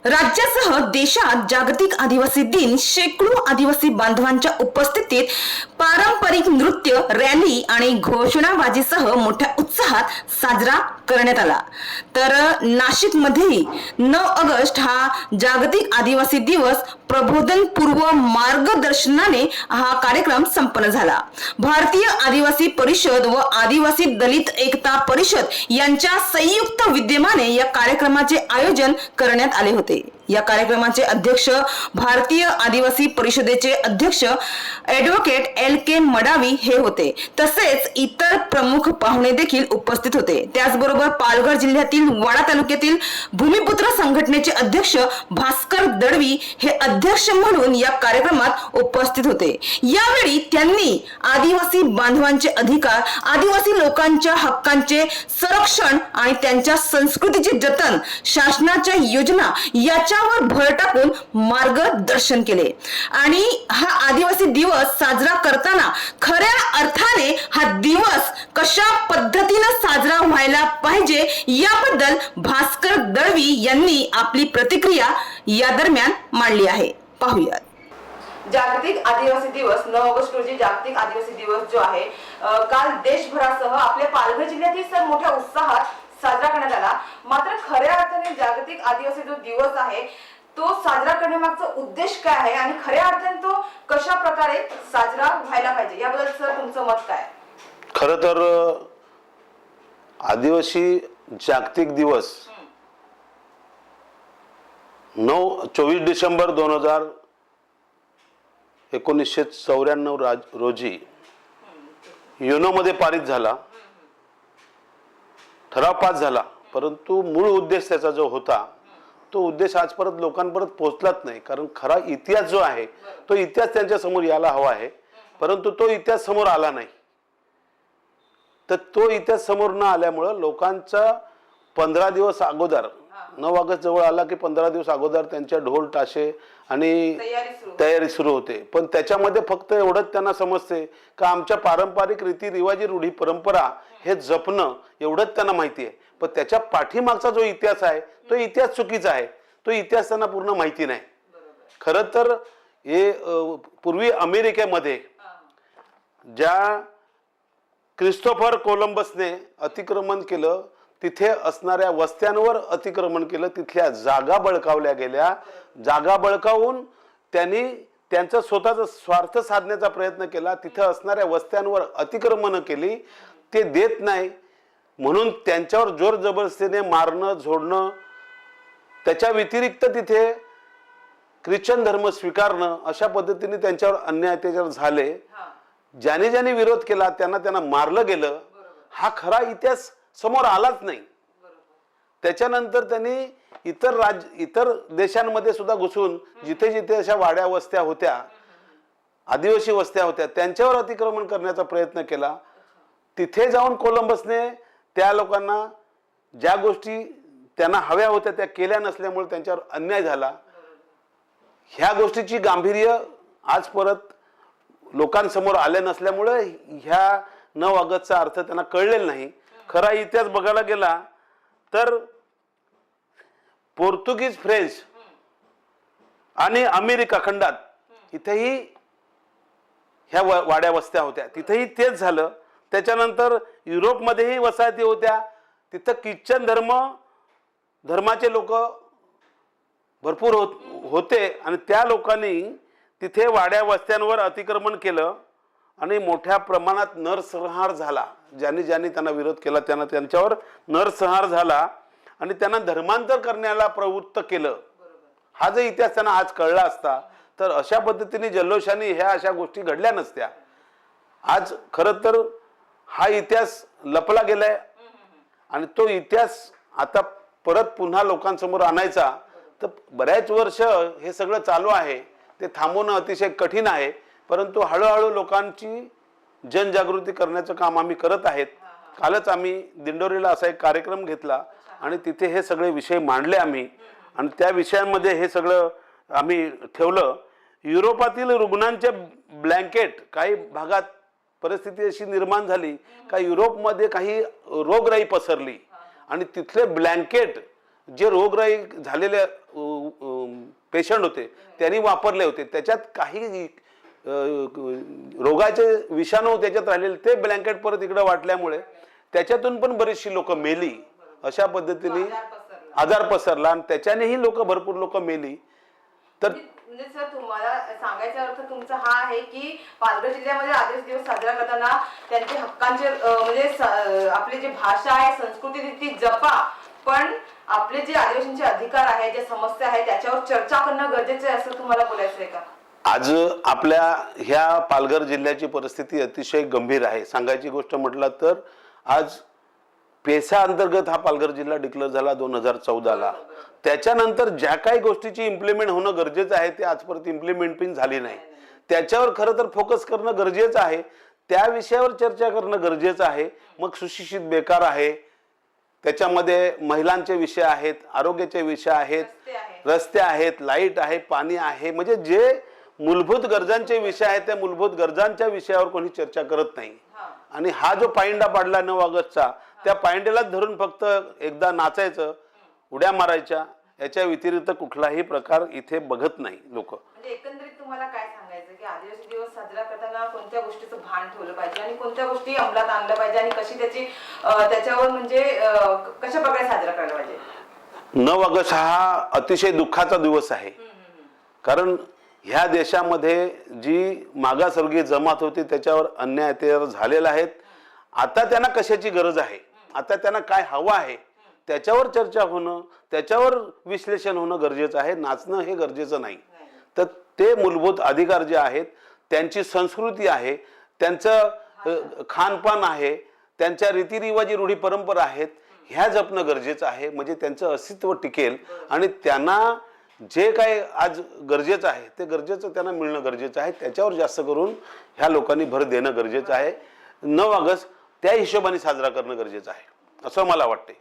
राज्यासह देशात जागतिक आदिवासी दिन शेकडो आदिवासी बांधवांच्या उपस्थितीत पारंपरिक नृत्य, रॅली आणि घोषणाबाजीसह मोठ्या उत्साहात साजरा करण्यात आला। तर नाशिकमध्येही 9 ऑगस्ट हा जागतिक आदिवासी दिवस प्रबोधनपूर्व मार्गदर्शनाने हा कार्यक्रम संपन्न झाला। भारतीय आदिवासी परिषद व आदिवासी दलित एकता परिषद यांच्या संयुक्त विद्यमाने या कार्यक्रमाचे आयोजन करण्यात आले होते। या कार्यक्रमाचे अध्यक्ष भारतीय आदिवासी परिषदेचे अध्यक्ष ॲडव्होकेट LK मडावी हे होते। तसेच इतर प्रमुख पाहुणे देखील उपस्थित होते। त्याचबरोबर पालघर जिल्ह्यातील वाडा तालुक्यातील भूमिपुत्र संघटनेचे अध्यक्ष भास्कर दळवी हे अध्यक्ष म्हणून या कार्यक्रमात उपस्थित होते। यावेळी त्यांनी आदिवासी बांधवांचे अधिकार, आदिवासी लोकांच्या हक्कांचे संरक्षण आणि त्यांच्या संस्कृतीचे जतन, शासनाच्या योजना याच्यावर भर टाकून मार्गदर्शन केले। आणि हा आदिवासी दिवस साजरा करताना खऱ्या अर्थाने हा दिवस कशा पद्धतीने साजरा व्हायला पाहिजे याबद्दल भास्कर दळवी यांनी आपली प्रतिक्रिया या दरम्यान मांडली आहे। पाहूयात। जागतिक आदिवासी दिवस 9 ऑगस्ट रोजी जागतिक आदिवासी दिवस जो आहे काल देशभरासह आपल्या पालघर जिल्ह्यातील सर मोठ्या उत्साहात साजरा करण्यात आला। मात्र खऱ्या अर्थाने जागतिक आदिवासी जो दिवस आहे तो साजरा करण्यामागचा उद्देश काय आहे आणि खऱ्या अर्थाने तो कशा प्रकारे साजरा व्हायला पाहिजे याबद्दल सर तुमचं मत काय? खरं तर आदिवासी जागतिक दिवस 24 डिसेंबर 1994 रोजी युनो मध्ये पारित झाला, ठराव पास झाला। परंतु मूळ उद्देश त्याचा जो होता तो उद्देश आज परत लोकांपर्यंत पोहोचलाच नाही। कारण खरा इतिहास जो आहे तो इतिहास त्यांच्या समोर यायला हवा आहे, परंतु तो इतिहास समोर आला नाही। तर तो इतिहास समोर न आल्यामुळे लोकांचा 15 दिवस अगोदर 9 ऑगस्ट जवळ आला की 15 दिवस अगोदर त्यांच्या ढोल ताशे आणि तयारी सुरू होते। पण त्याच्यामध्ये फक्त एवढंच त्यांना समजते का आमच्या पारंपरिक रीतिरिवाजी, रूढी, परंपरा हे जपणं एवढंच त्यांना माहिती आहे। पण त्याच्या पाठीमागचा जो इतिहास आहे तो इतिहास चुकीचा आहे, तो इतिहास त्यांना पूर्ण माहिती नाही। खरं तर हे पूर्वी अमेरिकेमध्ये ज्या क्रिस्टोफर कोलंबसने अतिक्रमण केलं, तिथे असणाऱ्या वस्त्यांवर अतिक्रमण केलं, तिथल्या जागा बळकावल्या गेल्या। जागा बळकावून त्यांनी त्यांचा स्वतःचा स्वार्थ साधण्याचा प्रयत्न केला, तिथे असणाऱ्या वस्त्यांवर अतिक्रमण केली। ते देत नाही म्हणून त्यांच्यावर जोर जबरदस्तीने मारणं, झोडणं, त्याच्या व्यतिरिक्त तिथे ख्रिश्चन धर्म स्वीकारणं, अशा पद्धतीने त्यांच्यावर अन्याय अत्याचार झाले। ज्याने ज्याने विरोध केला त्यांना मारलं गेलं। हा खरा इतिहास समोर आलाच नाही। त्याच्यानंतर त्यांनी इतर देशांमध्ये सुद्धा घुसून जिथे जिथे अशा वाड्या वस्त्या होत्या, आदिवासी वस्त्या होत्या, त्यांच्यावर अतिक्रमण करण्याचा प्रयत्न केला। तिथे जाऊन कोलंबसने त्या लोकांना ज्या गोष्टी त्यांना हव्या होत्या त्या केल्या नसल्यामुळे त्यांच्यावर अन्याय झाला। ह्या गोष्टीची गांभीर्य आज परत लोकांसमोर आले नसल्यामुळे ह्या 9 ऑगस्टचा अर्थ त्यांना कळलेला नाही। खरा इतिहास बघायला गेला तर पोर्तुगीज, फ्रेंच आणि अमेरिका खंडात इथेही ह्या वाड्या वस्त्या होत्या, तिथेही तेच झालं। त्याच्यानंतर युरोपमध्येही वसाहती होत्या, तिथं ख्रिश्चन धर्माचे लोक भरपूर होते आणि त्या लोकांनी तिथे वाड्या वस्त्यांवर अतिक्रमण केलं आणि मोठ्या प्रमाणात नरसंहार झाला। ज्यांनी त्यांना विरोध केला त्यांच्यावर नरसंहार झाला आणि त्यांना धर्मांतर करण्याला प्रवृत्त केलं। हा जर इतिहास त्यांना आज कळला असता तर अशा पद्धतीने जल्लोषाने ह्या अशा गोष्टी घडल्या नसत्या। आज खरं तर हा इतिहास लपला गेलाय आणि तो इतिहास आता परत पुन्हा लोकांसमोर आणायचा। तर बऱ्याच वर्ष हे सगळं चालू आहे, ते थांबवणं अतिशय कठीण आहे, परंतु हळूहळू लोकांची जनजागृती करण्याचं काम आम्ही करत आहेत। कालच आम्ही दिंडोरीला असा एक कार्यक्रम घेतला आणि तिथे हे सगळे विषय मांडले आम्ही आणि त्या विषयांमध्ये हे सगळं आम्ही ठेवलं। युरोपातील रुग्णांचे ब्लँकेट, काही भागात परिस्थिती अशी निर्माण झाली का युरोपमध्ये काही रोगराई पसरली आणि तिथले ब्लँकेट जे रोगराई झालेले पेशंट होते त्यांनी वापरले होते, त्याच्यात काही रोगाचे विषाणू त्याच्यात राहिलेले ते ब्लँकेट परत इकडे वाटल्यामुळे त्याच्यातून पण बरीचशी लोक मेली. अशा पद्धतीने आजार पसरला आणि त्याच्यानेही भरपूर लोक मेली. तर म्हणजे सर तुम्हाला सांगायचा अर्थ तुमचा हा आहे की पालघर जिल्ह्यामध्ये आदिवासी दिवस साजरा करताना त्यांचे हक्कांचे म्हणजे आपली जी भाषा आहे संस्कृती ती जपा, पण आपले जे आदिवासींचे अधिकार आहे, ज्या समस्या आहेत त्याच्यावर चर्चा करणं गरजेचं आहे असं तुम्हाला बोलायचं आहे का? आज आपल्या ह्या पालघर जिल्ह्याची परिस्थिती अतिशय गंभीर आहे. सांगायची गोष्ट म्हटलं तर आज पेसा अंतर्गत हा पालघर जिल्हा डिक्लेअर झाला 2014ला. त्याच्यानंतर ज्या काही गोष्टीची इम्प्लिमेंट होणं गरजेचं आहे ते आजपर्यंत इम्प्लिमेंट पण झाली नाही. त्याच्यावर खरं तर फोकस करणं गरजेचं आहे, त्या विषयावर चर्चा करणं गरजेचं आहे. मग सुशिक्षित बेकार आहे, त्याच्यामध्ये महिलांचे विषय आहेत, आरोग्याचे विषय आहेत, रस्ते आहेत, लाईट आहे, पाणी आहे, म्हणजे जे मूलभूत गरजांचे विषय आहेत त्या मूलभूत गरजांच्या विषयावर कोणी चर्चा करत नाही. आणि हा जो पायंडा पाडला 9 ऑगस्टचा, त्या पायंड्यालाच धरून फक्त एकदा नाचायचं, उड्या मारायच्या, याच्या व्यतिरिक्त कुठलाही प्रकार इथे बघत नाही लोक. म्हणजे एकंदरीत तुम्हाला काय सांगायचं की आदिवासी दिवस साजरा करताना कोणत्या गोष्टीचं भान ठेवलं पाहिजे आणि कोणत्या गोष्टी अंमलात आणलं पाहिजे आणि कशी त्याच्यावर म्हणजे कशा प्रकारे साजरा करायला पाहिजे? 9 ऑगस्ट हा अतिशय दुःखाचा दिवस आहे. कारण ह्या देशामध्ये जी मागासवर्गीय जमात होती त्याच्यावर अन्याय अत्याचार झालेला आहे. आता त्यांना कशाची गरज आहे, आता त्यांना काय हवं आहे त्याच्यावर चर्चा होणं, त्याच्यावर विश्लेषण होणं गरजेचं आहे. नाचणं हे गरजेचं नाही. तर ते मूलभूत अधिकार जे आहेत, त्यांची संस्कृती आहे, त्यांचं खानपान आहे, त्यांच्या रीतिरिवाजी रूढी परंपरा आहेत, ह्या जपणं गरजेचं आहे. म्हणजे त्यांचं अस्तित्व टिकेल आणि त्यांना जे काय आज गरजेचं आहे ते गरजेचं त्यांना मिळणं गरजेचं आहे. त्याच्यावर जास्त करून ह्या लोकांनी भर देणं गरजेचं आहे. 9 ऑगस्ट त्या हिशोबाने साजरा करणं गरजेचं आहे असं मला वाटते.